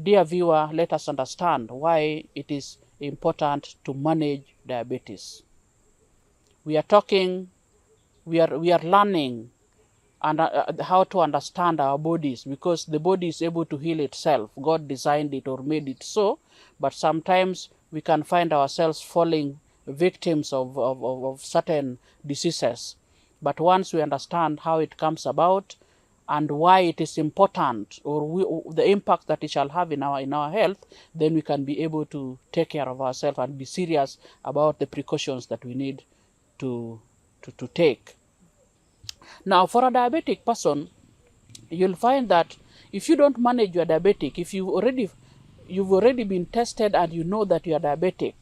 Dear viewer, let us understand why it is important to manage diabetes. We are talking, we are learning and how to understand our bodies, because the body is able to heal itself. God designed it or made it so, but sometimes we can find ourselves falling victims of certain diseases. But once we understand how it comes about and why it is important, or the impact that it shall have in our health, then we can be able to take care of ourselves and be serious about the precautions that we need to take. Now, for a diabetic person, you'll find that if you don't manage your diabetic, if you've already been tested and you know that you are diabetic,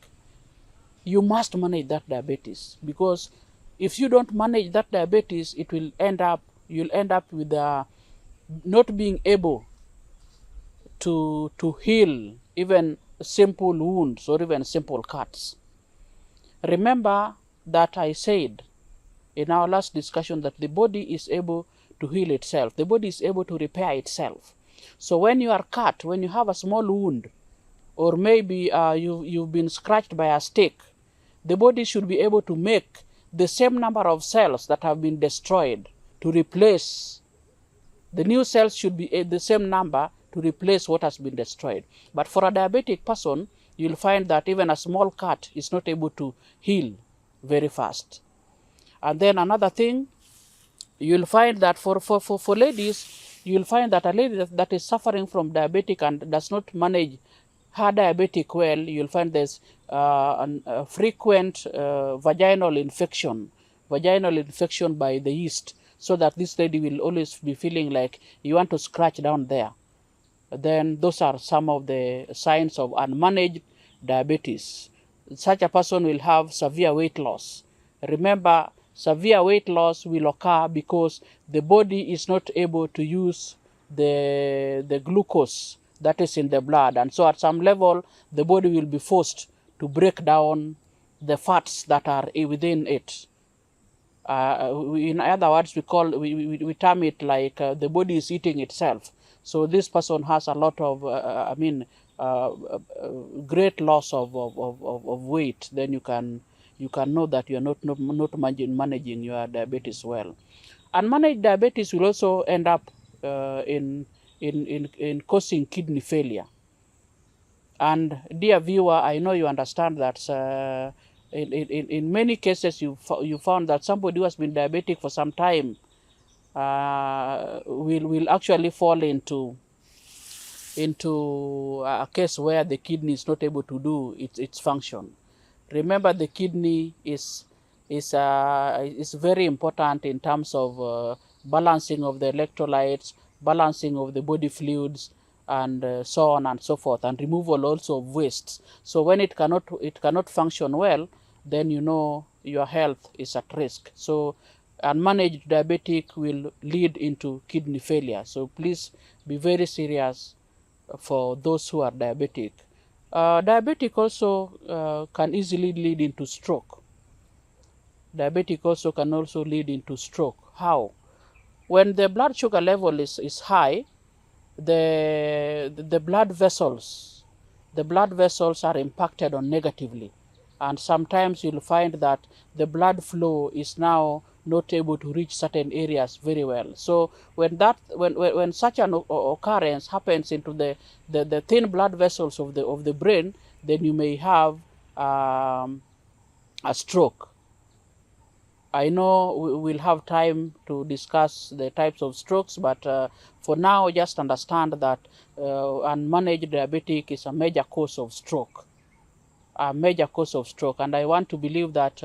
you must manage that diabetes, because if you don't manage that diabetes, you'll end up with not being able to heal even simple wounds or even simple cuts. Remember that I said in our last discussion that the body is able to heal itself. The body is able to repair itself. So when you are cut, when you have a small wound, or maybe you've been scratched by a stick, the body should be able to make the same number of cells that have been destroyed to replace. The new cells should be the same number to replace what has been destroyed. But for a diabetic person, you'll find that even a small cut is not able to heal very fast. And then another thing, you'll find that for ladies, you'll find that a lady that is suffering from diabetic and does not manage her diabetic well, you'll find there's a frequent vaginal infection by the yeast, so that this lady will always be feeling like you want to scratch down there. Then those are some of the signs of unmanaged diabetes. Such a person will have severe weight loss. Remember, severe weight loss will occur because the body is not able to use the glucose that is in the blood. And so at some level, the body will be forced to break down the fats that are within it. In other words, we term it like the body is eating itself. So this person has a lot of, great loss of weight. Then you can know that you are not managing your diabetes well. Unmanaged diabetes will also end up in causing kidney failure. And dear viewer, I know you understand that in many cases you found that somebody who has been diabetic for some time will actually fall into a case where the kidney is not able to do its function. Remember, the kidney is very important in terms of balancing of the electrolytes, balancing of the body fluids, and so on and so forth, and removal also of wastes. So when it cannot function well, then you know your health is at risk. So unmanaged diabetic will lead into kidney failure. So please be very serious for those who are diabetic. Diabetic also can easily lead into stroke. Diabetic also can also lead into stroke. How? When the blood sugar level is high, the blood vessels are impacted on negatively, and sometimes you'll find that the blood flow is now not able to reach certain areas very well. So when such an occurrence happens into the thin blood vessels of the brain, then you may have a stroke. I know we'll have time to discuss the types of strokes, but for now, just understand that unmanaged diabetic is a major cause of stroke. And I want to believe that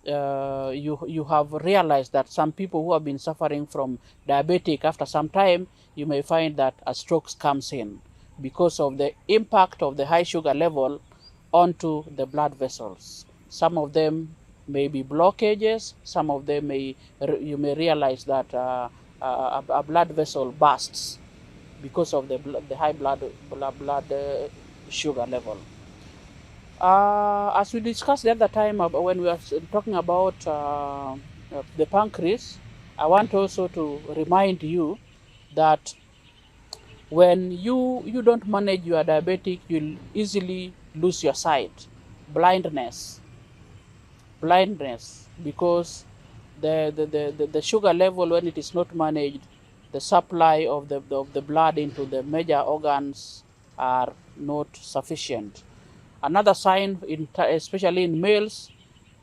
you have realized that some people who have been suffering from diabetic, after some time, you may find that a stroke comes in because of the impact of the high sugar level onto the blood vessels. Some of them may be blockages. Some of them you may realize that a blood vessel bursts because of the high blood sugar level. As we discussed the other time when we were talking about the pancreas, I want also to remind you that When you don't manage your diabetic, you'll easily lose your sight, blindness, because the sugar level, when it is not managed, the supply of the blood into the major organs are not sufficient. Another sign, especially in males,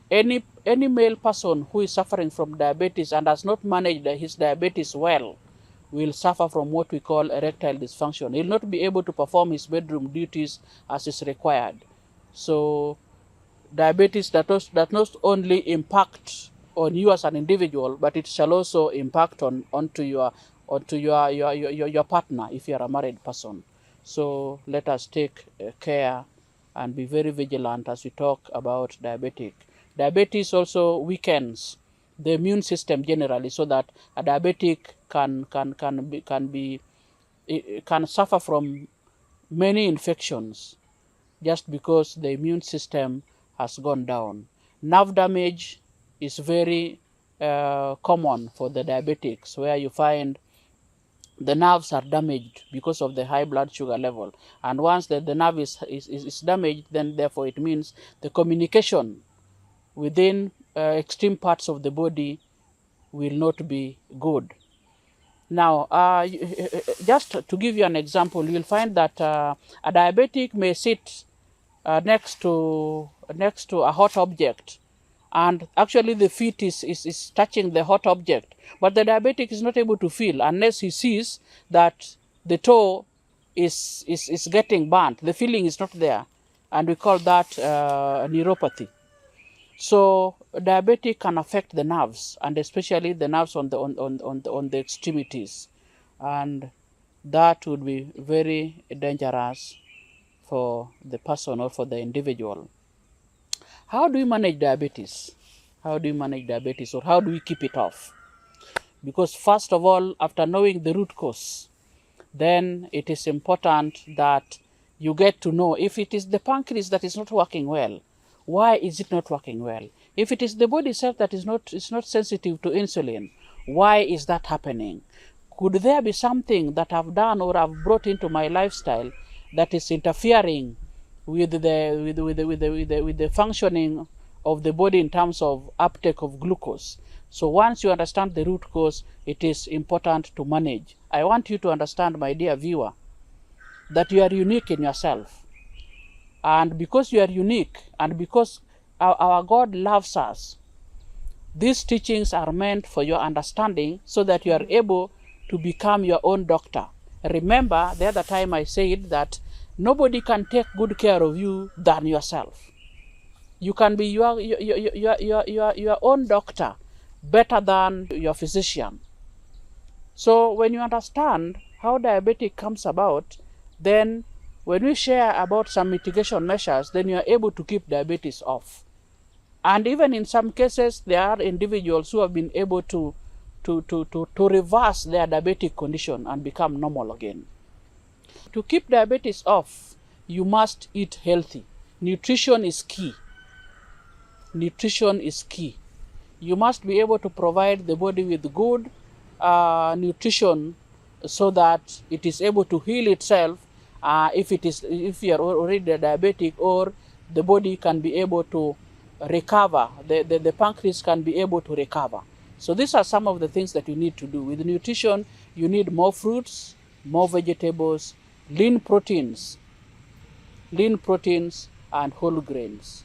any male person who is suffering from diabetes and has not managed his diabetes well will suffer from what we call erectile dysfunction. He will not be able to perform his bedroom duties as is required. So diabetes that not only impact on you as an individual, but it shall also impact onto your partner if you are a married person. So let us take care and be very vigilant as we talk about diabetic. Diabetes also weakens the immune system generally, so that a diabetic can suffer from many infections just because the immune system has gone down. Nerve damage is very common for the diabetics, where you find the nerves are damaged because of the high blood sugar level. And once the nerve is damaged, then therefore it means the communication within extreme parts of the body will not be good. Now, just to give you an example, you'll find that a diabetic may sit next to a hot object, and actually the feet is touching the hot object, but the diabetic is not able to feel unless he sees that the toe is getting burnt. The feeling is not there, and we call that neuropathy. So diabetic can affect the nerves, and especially the nerves on the extremities, and that would be very dangerous for the person or for the individual. How do we manage diabetes? How do we manage diabetes, or how do we keep it off? Because first of all, after knowing the root cause, then it is important that you get to know if it is the pancreas that is not working well. Why is it not working well? If it is the body itself that is not sensitive to insulin, why is that happening? Could there be something that I've done or I've brought into my lifestyle that is interfering with the functioning of the body in terms of uptake of glucose? So once you understand the root cause, it is important to manage. I want you to understand, my dear viewer, that you are unique in yourself. And because you are unique, and because our God loves us, these teachings are meant for your understanding, so that you are able to become your own doctor. Remember, the other time I said that nobody can take good care of you than yourself. You can be your own doctor better than your physician. So when you understand how diabetic comes about, then when we share about some mitigation measures, then you are able to keep diabetes off. And even in some cases, there are individuals who have been able to reverse their diabetic condition and become normal again. To keep diabetes off, you must eat healthy. Nutrition is key. Nutrition is key. You must be able to provide the body with good nutrition, so that it is able to heal itself if you are already diabetic, or the body can be able to recover, the pancreas can be able to recover. So these are some of the things that you need to do. With nutrition, you need more fruits, more vegetables, lean proteins and whole grains.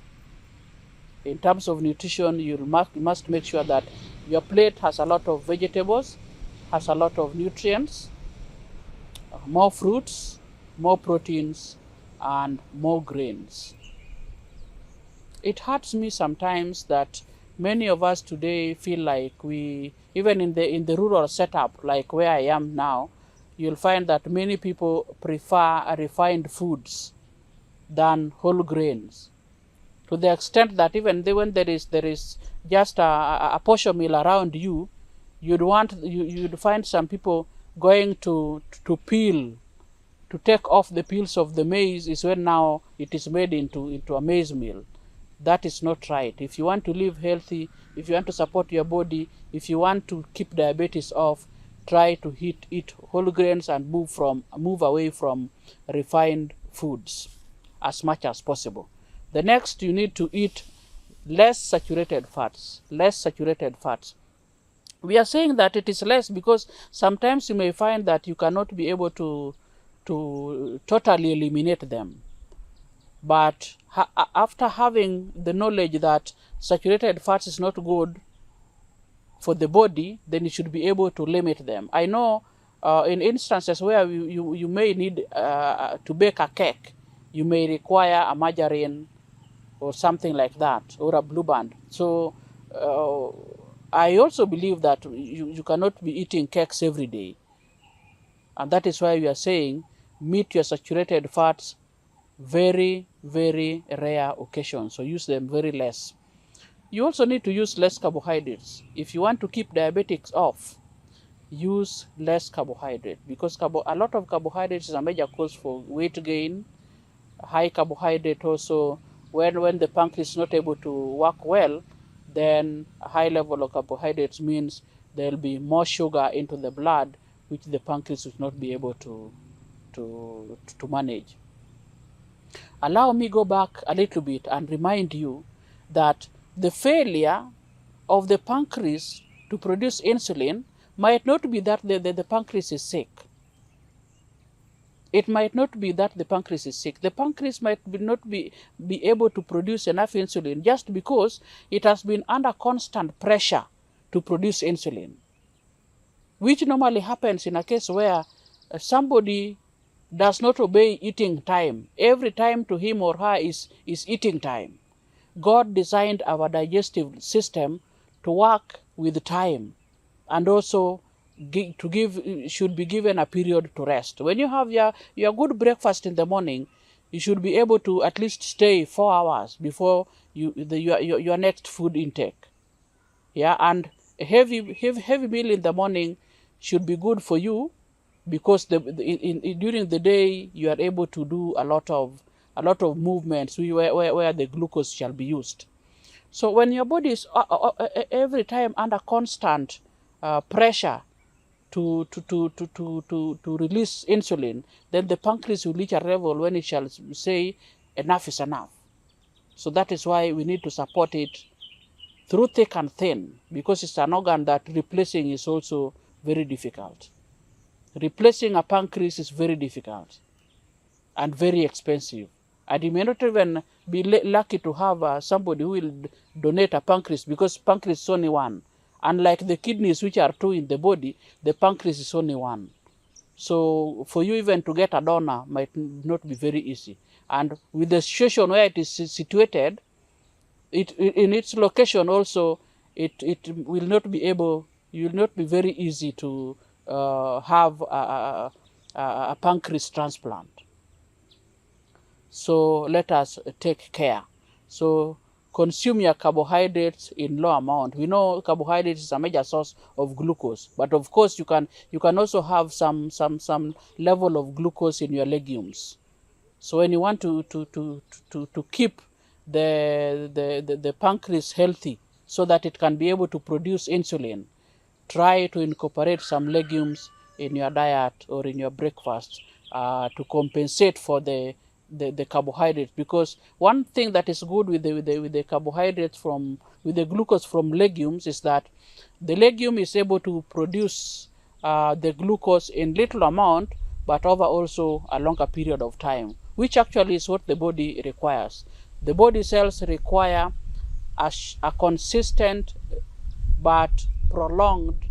In terms of nutrition, you must make sure that your plate has a lot of vegetables, has a lot of nutrients, more fruits, more proteins, and more grains. It hurts me sometimes that many of us today feel like even in the rural setup, like where I am now, you'll find that many people prefer refined foods than whole grains, to the extent that even when there is just a portion meal around you, you'd find some people going to peel, to take off the peels of the maize, is when now it is made into a maize meal. That is not right. If you want to live healthy, if you want to support your body, if you want to keep diabetes off, try to eat whole grains and move away from refined foods as much as possible. The next, you need to eat less saturated fats. Less saturated fats. We are saying that it is less because sometimes you may find that you cannot be able to totally eliminate them. But after having the knowledge that saturated fats is not good for the body, then you should be able to limit them. I know in instances where you may need to bake a cake, you may require a margarine or something like that, or a blue band. So I also believe that you cannot be eating cakes every day. And that is why we are saying meet your saturated fats very, very rare occasions. So use them very less. You also need to use less carbohydrates. If you want to keep diabetics off, use less carbohydrate, because a lot of carbohydrates is a major cause for weight gain. High carbohydrate also, when the pancreas is not able to work well, then a high level of carbohydrates means there will be more sugar into the blood, which the pancreas will not be able to manage. Allow me go back a little bit and remind you that the failure of the pancreas to produce insulin might not be that the pancreas is sick. It might not be that the pancreas is sick. The pancreas might not be able to produce enough insulin just because it has been under constant pressure to produce insulin, which normally happens in a case where somebody does not obey eating time. Every time to him or her is eating time. God designed our digestive system to work with time, and also should be given a period to rest. When you have your good breakfast in the morning, you should be able to at least stay 4 hours before your next food intake. Yeah, and a heavy meal in the morning should be good for you, because during the day you are able to do a lot of movements where the glucose shall be used. So when your body is every time under constant pressure to release insulin, then the pancreas will reach a level when it shall say enough is enough. So that is why we need to support it through thick and thin, because it's an organ that replacing is also very difficult. Replacing a pancreas is very difficult and very expensive. And you may not even be lucky to have somebody who will donate a pancreas, because pancreas is only one. Unlike the kidneys, which are 2 in the body, the pancreas is only 1. So for you even to get a donor might not be very easy. And with the situation where it is situated, in its location also, it will not be able, you will not be very easy to have a pancreas transplant. So let us take care. So consume your carbohydrates in low amount. We know carbohydrates is a major source of glucose, but of course you can also have some level of glucose in your legumes. So when you want to keep the pancreas healthy so that it can be able to produce insulin, try to incorporate some legumes in your diet or in your breakfast to compensate for the carbohydrates. Because one thing that is good with the carbohydrates with the glucose from legumes is that the legume is able to produce the glucose in little amount, but over also a longer period of time, which actually is what the body requires. The body cells require a consistent but prolonged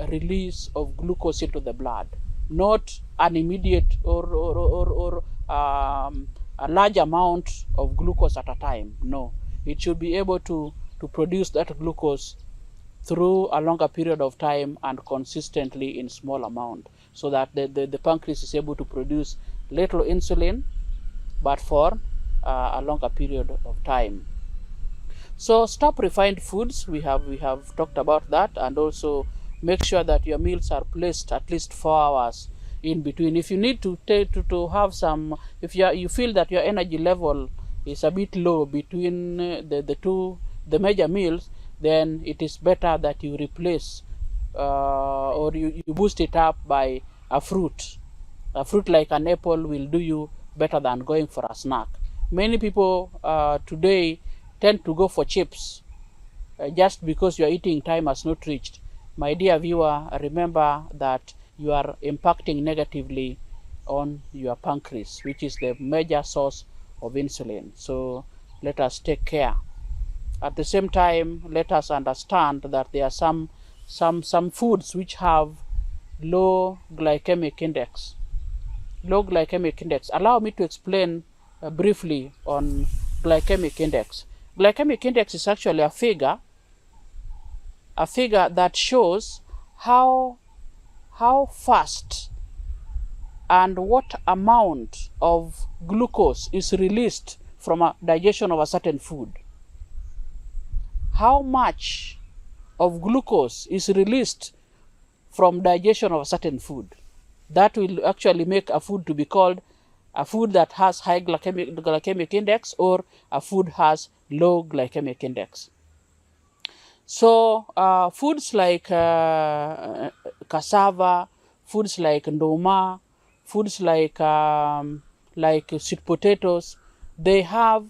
release of glucose into the blood, not an immediate or a large amount of glucose at a time. No, it should be able to produce that glucose through a longer period of time and consistently in small amount, so that the pancreas is able to produce little insulin, but for a longer period of time. So stop refined foods. We have talked about that, and also make sure that your meals are placed at least 4 hours in between. If you need to have some, if you feel that your energy level is a bit low between the major meals, then it is better that you replace or you boost it up by a fruit. A fruit like an apple will do you better than going for a snack. Many people today tend to go for chips just because your eating time has not reached. My dear viewer, remember that you are impacting negatively on your pancreas, which is the major source of insulin. So let us take care. At the same time, let us understand that there are some foods which have low glycemic index. Low glycemic index. Allow me to explain briefly on glycemic index. Glycemic index is actually a figure that shows how fast and what amount of glucose is released from a digestion of a certain food. How much of glucose is released from digestion of a certain food. That will actually make a food to be called a food that has high glycemic index, or a food has low glycemic index. So foods like cassava, foods like ndoma, foods like sweet potatoes, they have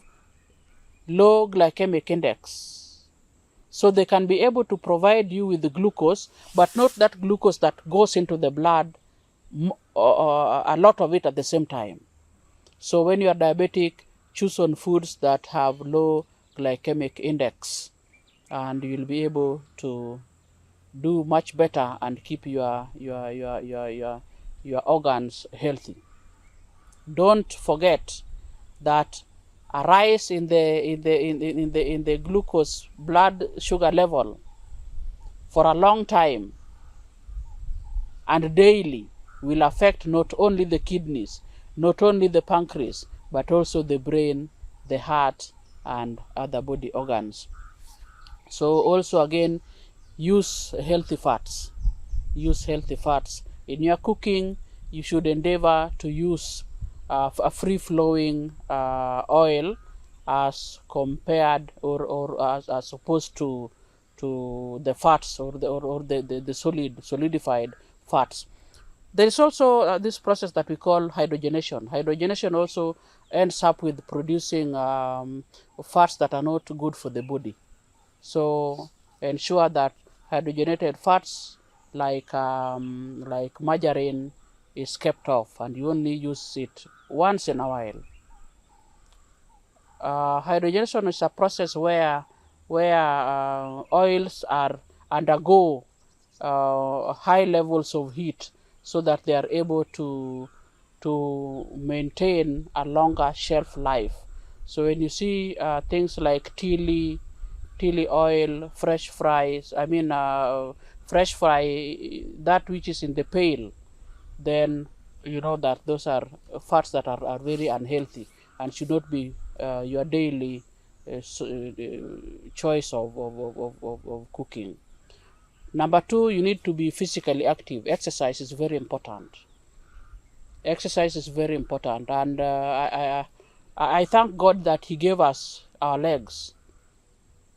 low glycemic index. So they can be able to provide you with the glucose, but not that glucose that goes into the blood, a lot of it at the same time. So when you are diabetic, choose on foods that have low glycemic index, and you'll be able to do much better and keep your organs healthy. Don't forget that a rise in the glucose blood sugar level for a long time and daily will affect not only the kidneys, not only the pancreas, but also the brain, the heart, and other body organs. So also again, use healthy fats. Use healthy fats. In your cooking, you should endeavor to use a free-flowing oil as compared or as opposed to the fats or the solidified fats. There is also this process that we call hydrogenation. Hydrogenation also ends up with producing fats that are not good for the body. So ensure that hydrogenated fats like margarine is kept off, and you only use it once in a while. Hydrogenation is a process where oils are undergo high levels of heat so that they are able to maintain a longer shelf life. So when you see things like tea oil, fresh fries, fresh fry, that which is in the pail, then you know that those are fats that are very unhealthy and should not be your daily choice of cooking. Number two, you need to be physically active. Exercise is very important. Exercise is very important, and I thank God that He gave us our legs.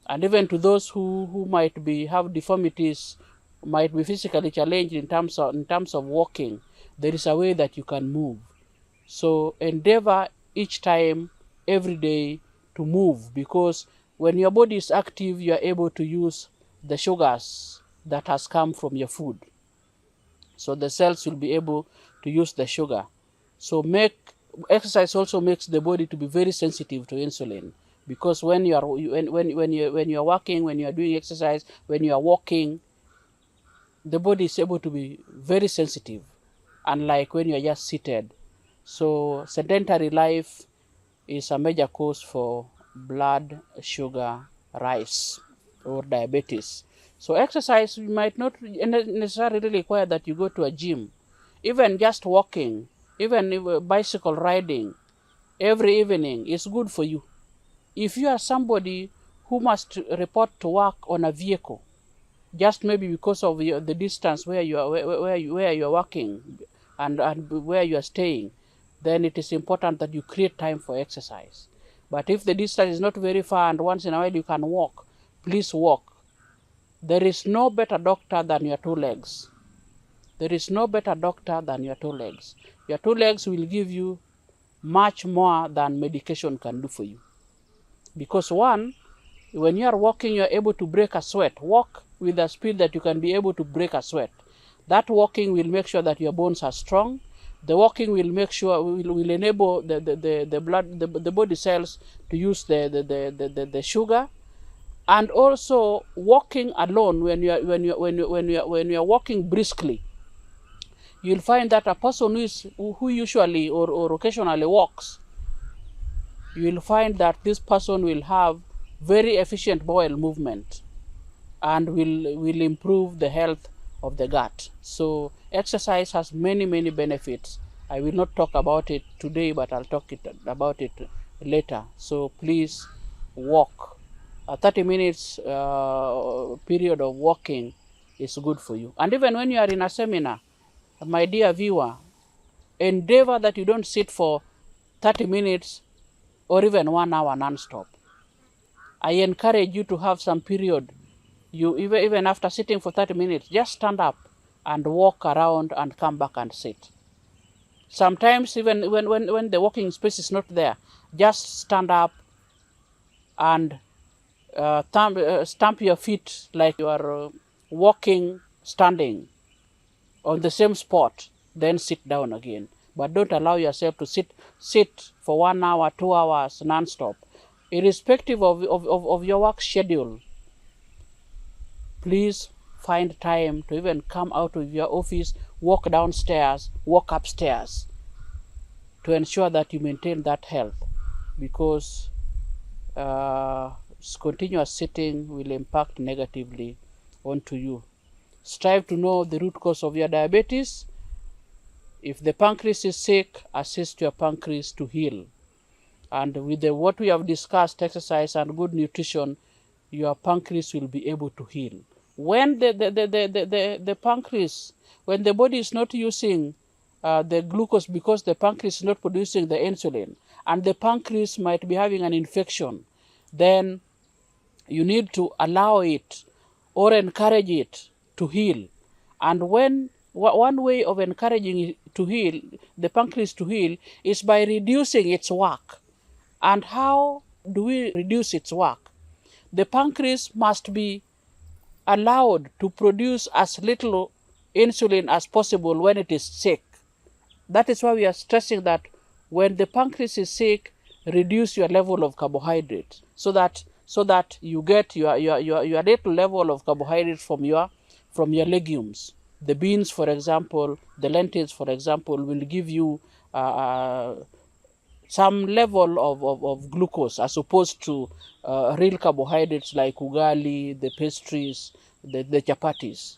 And even to those who might have deformities, might be physically challenged in terms of walking, there is a way that you can move. So endeavor each time, every day, to move, because when your body is active, you are able to use the sugars that has come from your food. So the cells will be able to use the sugar. So exercise also makes the body to be very sensitive to insulin, because when you are working, when you are doing exercise, when you are walking, the body is able to be very sensitive, unlike when you are just seated. So sedentary life is a major cause for blood sugar rise or diabetes. So exercise might not necessarily require that you go to a gym. Even just walking, even bicycle riding every evening is good for you. If you are somebody who must report to work on a vehicle, just maybe because of the distance where you are working and where you are staying, then it is important that you create time for exercise. But if the distance is not very far and once in a while you can walk, please walk. There is no better doctor than your two legs. There is no better doctor than your two legs. Your two legs will give you much more than medication can do for you. Because one, when you are walking, you are able to break a sweat. Walk with a speed that you can be able to break a sweat. That walking will make sure that your bones are strong. The walking will make sure will enable the blood the body cells to use the sugar. And also walking alone, when you are walking briskly, you'll find that a person who usually or occasionally walks, you'll find that this person will have very efficient bowel movement and will improve the health of the gut. So exercise has many benefits. I will not talk about it today, but I'll talk about it later. So please walk. A 30 minutes period of walking is good for you. And even when you are in a seminar, my dear viewer, endeavor that you don't sit for 30 minutes or even 1 hour non-stop. I encourage you to have some period. You even after sitting for 30 minutes, just stand up and walk around and come back and sit. Sometimes even when the walking space is not there, just stand up and stamp your feet like you are walking, standing on the same spot, then sit down again. But don't allow yourself to sit for 1 hour, 2 hours non-stop. Irrespective of your work schedule, please find time to even come out of your office, walk downstairs, walk upstairs, to ensure that you maintain that health, because continuous sitting will impact negatively onto you. Strive to know the root cause of your diabetes. If the pancreas is sick, assist your pancreas to heal. And with what we have discussed, exercise and good nutrition, your pancreas will be able to heal. When the pancreas, when the body is not using the glucose because the pancreas is not producing the insulin, and the pancreas might be having an infection, then you need to allow it or encourage it to heal. And when one way of encouraging it to heal, the pancreas to heal, is by reducing its work. And how do we reduce its work? The pancreas must be allowed to produce as little insulin as possible when it is sick. That is why we are stressing that when the pancreas is sick, reduce your level of carbohydrates so that you get your little level of carbohydrates from your legumes. The beans, for example, the lentils, for example, will give you some level of glucose as opposed to real carbohydrates like ugali, the pastries, the chapatis.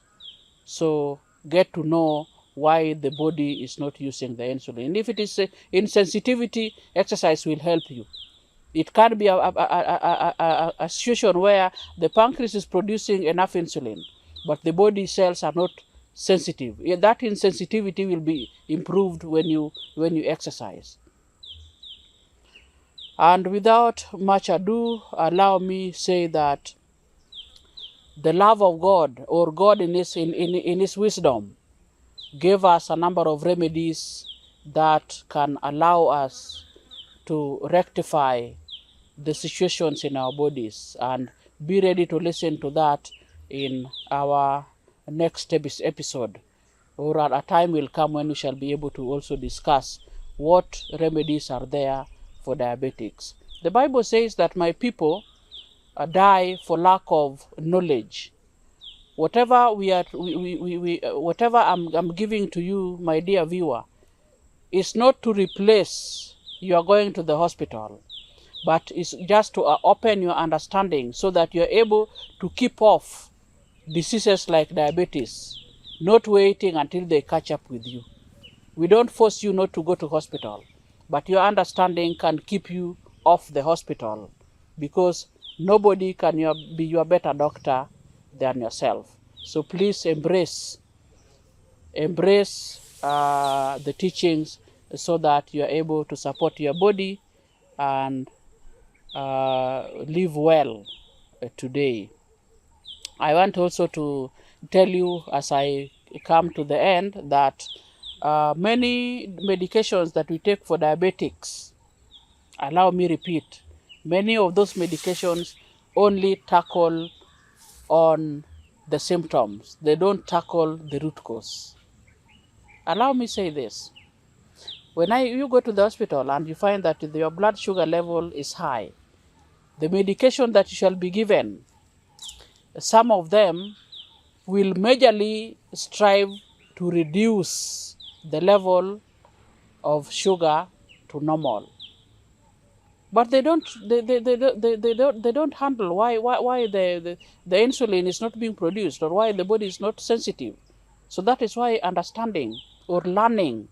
So get to know why the body is not using the insulin. And if it is insensitivity, exercise will help you. It can be a situation where the pancreas is producing enough insulin, but the body cells are not sensitive. That insensitivity will be improved when you exercise. And without much ado, allow me say that the love of God, or God in his wisdom, gave us a number of remedies that can allow us to rectify the situations in our bodies, and be ready to listen to that in our next episode, or a time will come when we shall be able to also discuss what remedies are there for diabetics. The Bible says that my people die for lack of knowledge. Whatever whatever I'm giving to you, my dear viewer, is not to replace you are going to the hospital, but it's just to open your understanding so that you're able to keep off diseases like diabetes, not waiting until they catch up with you. We don't force you not to go to hospital, but your understanding can keep you off the hospital, because nobody can be your better doctor than yourself. So please embrace the teachings so that you are able to support your body and live well today. I want also to tell you as I come to the end that many medications that we take for diabetics, allow me repeat, many of those medications only tackle on the symptoms. They don't tackle the root cause. Allow me say this. When you go to the hospital and you find that your blood sugar level is high, the medication that you shall be given, some of them will majorly strive to reduce the level of sugar to normal. But they don't handle why the insulin is not being produced, or why the body is not sensitive. So that is why understanding or learning,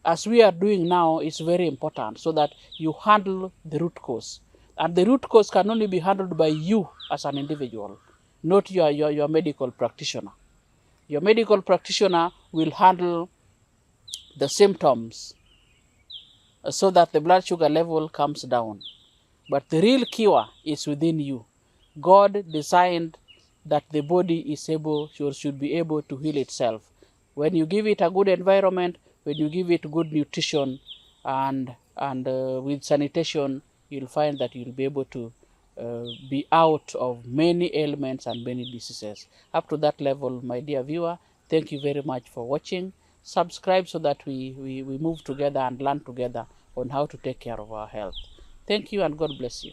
as we are doing now, is very important, so that you handle the root cause. And the root cause can only be handled by you as an individual, not your medical practitioner. Your medical practitioner will handle the symptoms so that the blood sugar level comes down. But the real cure is within you. God designed that the body is able, should be able to heal itself. When you give it a good environment, when you give it good nutrition, and with sanitation, you'll find that you'll be able to be out of many ailments and many diseases. Up to that level, my dear viewer, thank you very much for watching. Subscribe so that we move together and learn together on how to take care of our health. Thank you and God bless you.